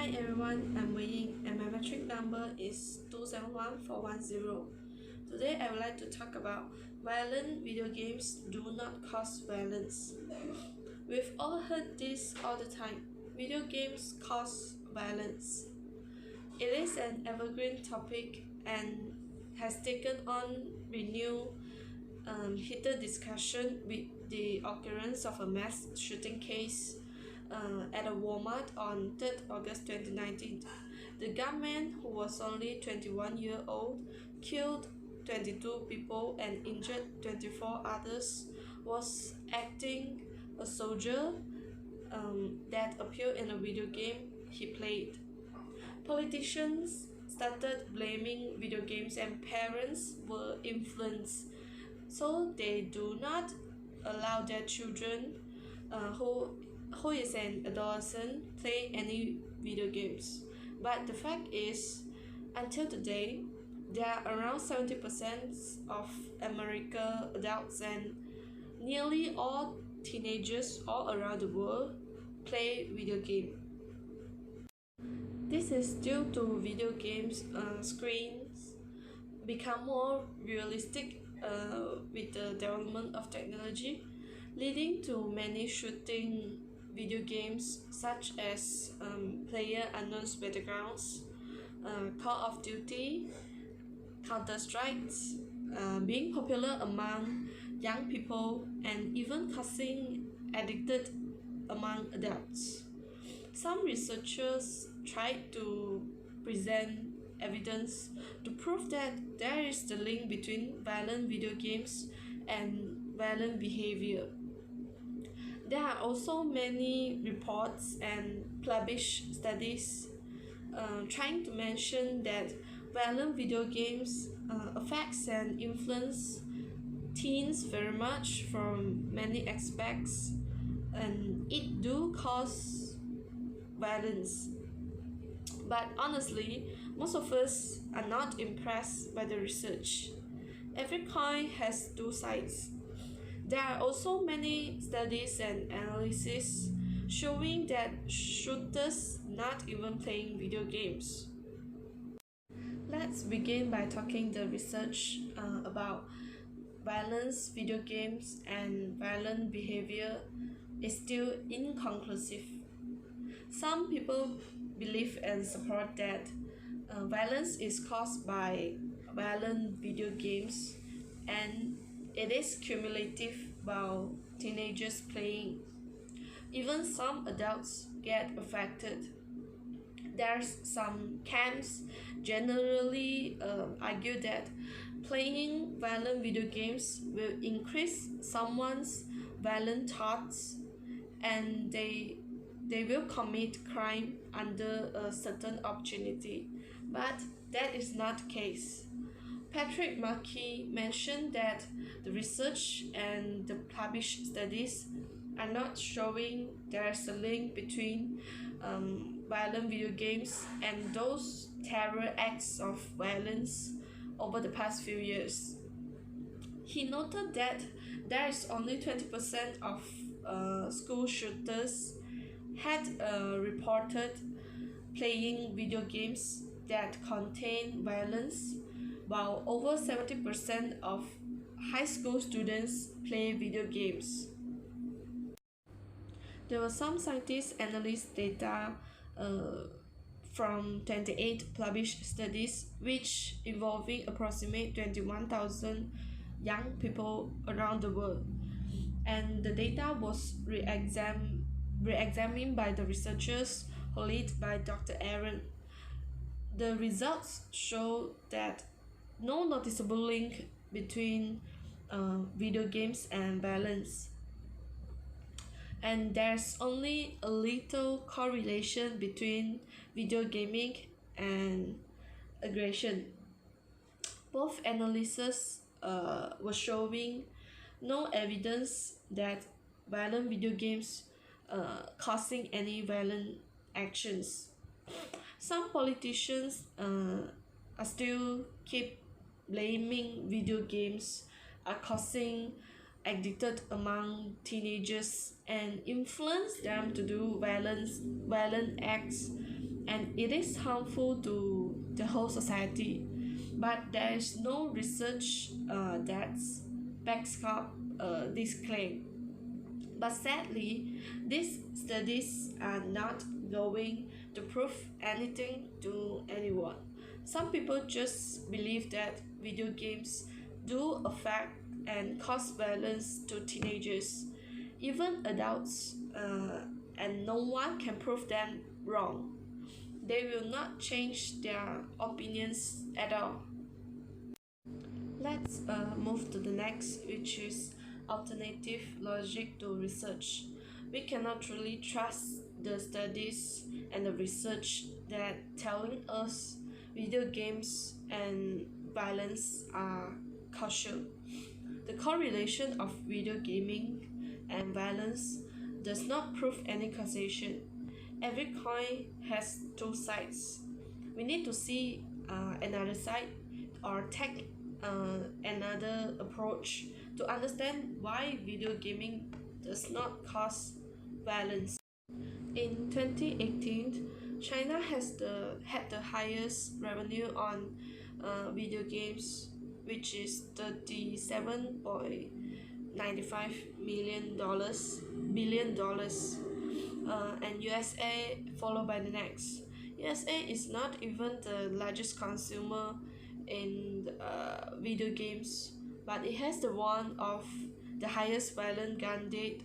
Hi everyone, I'm Wei Ying and my metric number is 271410. Today I would like to talk about violent video games do not cause violence. We've all heard this all the time. Video games cause violence. It is an evergreen topic and has taken on renewed heated discussion with the occurrence of a mass shooting case at a Walmart on 3rd August 2019. The gunman, who was only 21 years old, killed 22 people and injured 24 others, was acting a soldier that appeared in a video game he played. Politicians started blaming video games and parents were influenced, so they do not allow their children who is an adolescent play any video games. But the fact is, until today, there are around 70% of American adults and nearly all teenagers all around the world play video game. This is due to video games screens become more realistic with the development of technology, leading to many shooting video games such as PlayerUnknown's Battlegrounds, Call of Duty, Counter-Strike, being popular among young people and even causing addicted among adults. Some researchers tried to present evidence to prove that there is the link between violent video games and violent behavior. There are also many reports and published studies trying to mention that violent video games affects and influence teens very much from many aspects, and it do cause violence. But honestly, most of us are not impressed by the research. Every coin has two sides. There are also many studies and analyses showing that shooters not even playing video games. Let's begin by talking the research about violence, video games, and violent behavior is still inconclusive. Some people believe and support that violence is caused by violent video games and it is cumulative while teenagers playing. Even some adults get affected. There's some camps generally argue that playing violent video games will increase someone's violent thoughts and they will commit crime under a certain opportunity, but that is not the case. Patrick Markey mentioned that the research and the published studies are not showing there's a link between violent video games and those terror acts of violence over the past few years. He noted that there is only 20% of school shooters had reported playing video games that contain violence, while over 70% of high school students play video games. There were some scientists analyzed data from 28 published studies which involving approximately 21,000 young people around the world, and the data was re-examined by the researchers who led by Dr. Aaron. The results show that no noticeable link between video games and violence, and there's only a little correlation between video gaming and aggression. Both analyses were showing no evidence that violent video games causing any violent actions. Some politicians are still keep blaming video games are causing addicted among teenagers and influence them to do violent acts and it is harmful to the whole society. But there is no research that backs up this claim. But sadly, these studies are not going to prove anything to anyone. Some people just believe that video games do affect and cause violence to teenagers, even adults, and no one can prove them wrong. They will not change their opinions at all. Let's move to the next, which is alternative logic to research. We cannot really trust the studies and the research that telling us video games and violence are causal. The correlation of video gaming and violence does not prove any causation. Every coin has two sides. We need to see another side or take another approach to understand why video gaming does not cause violence. In 2018, China had the highest revenue on video games, which is $37.95 billion, and USA followed by the next. USA is not even the largest consumer in video games, but it has the one of the highest violent gun death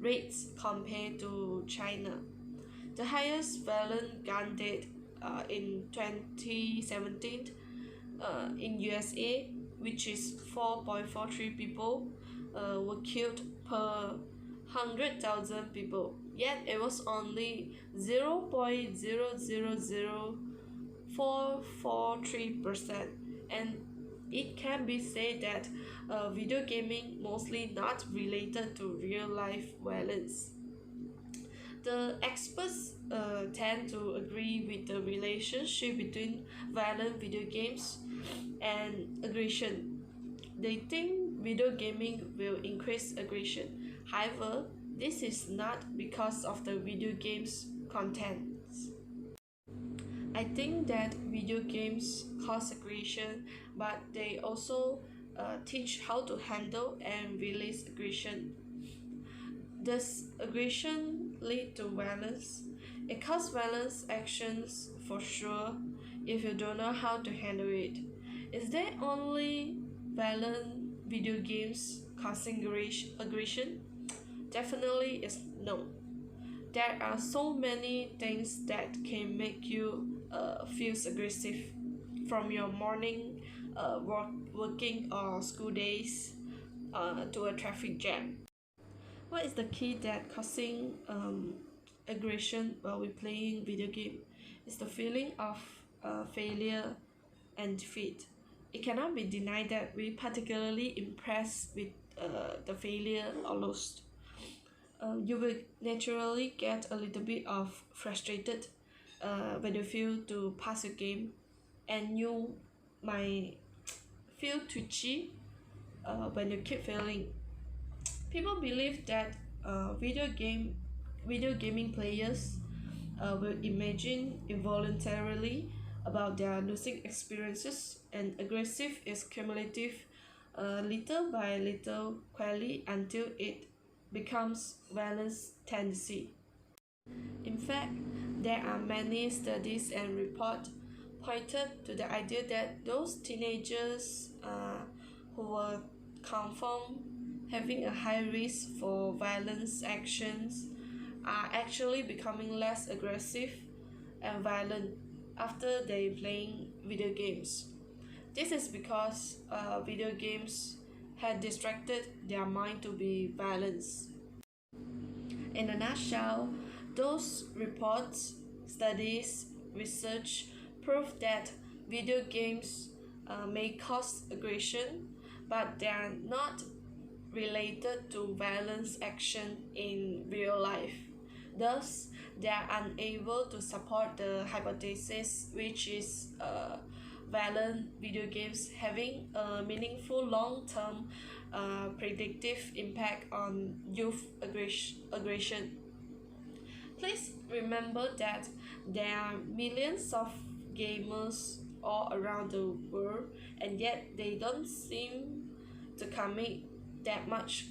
rates compared to China. The highest violent gun death in 2017 in USA, which is 4.43 people were killed per 100,000 people. Yet it was only 0.000443%, and it can be said that video gaming mostly not related to real life violence. The experts tend to agree with the relationship between violent video games and aggression. They think video gaming will increase aggression. However, this is not because of the video game's contents. I think that video games cause aggression, but they also teach how to handle and release aggression. Does aggression lead to violence? It causes violence actions for sure if you don't know how to handle it. Is there only violent video games causing aggression? Definitely is no. There are so many things that can make you feel aggressive, from your morning working or school days to a traffic jam. What is the key that causing aggression while we playing video game? It's the feeling of failure and defeat. It cannot be denied that we particularly impressed with the failure or lost. You will naturally get a little bit of frustrated when you feel to pass your game, and you might feel twitchy when you keep failing. People believe that video gaming players will imagine involuntarily about their losing experiences, and aggressive is cumulative, little by little, quietly until it becomes violence tendency. In fact, there are many studies and reports pointed to the idea that those teenagers who were confirmed having a high risk for violence actions are actually becoming less aggressive and violent after they playing video games. This is because video games had distracted their mind to be violence. In a nutshell, those reports, studies, research prove that video games may cause aggression, but they are not related to violence action in real life. Thus, they are unable to support the hypothesis, which is violent video games having a meaningful long-term predictive impact on youth aggression. Please remember that There are millions of gamers all around the world, and yet they don't seem to commit that much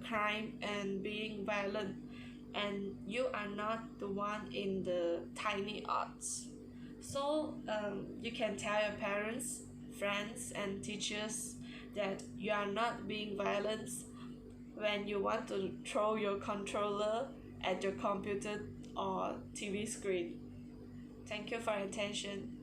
crime and being violent, and you are not the one in the tiny odds. So you can tell your parents, friends, and teachers that you are not being violent when you want to throw your controller at your computer or TV screen. Thank you for your attention.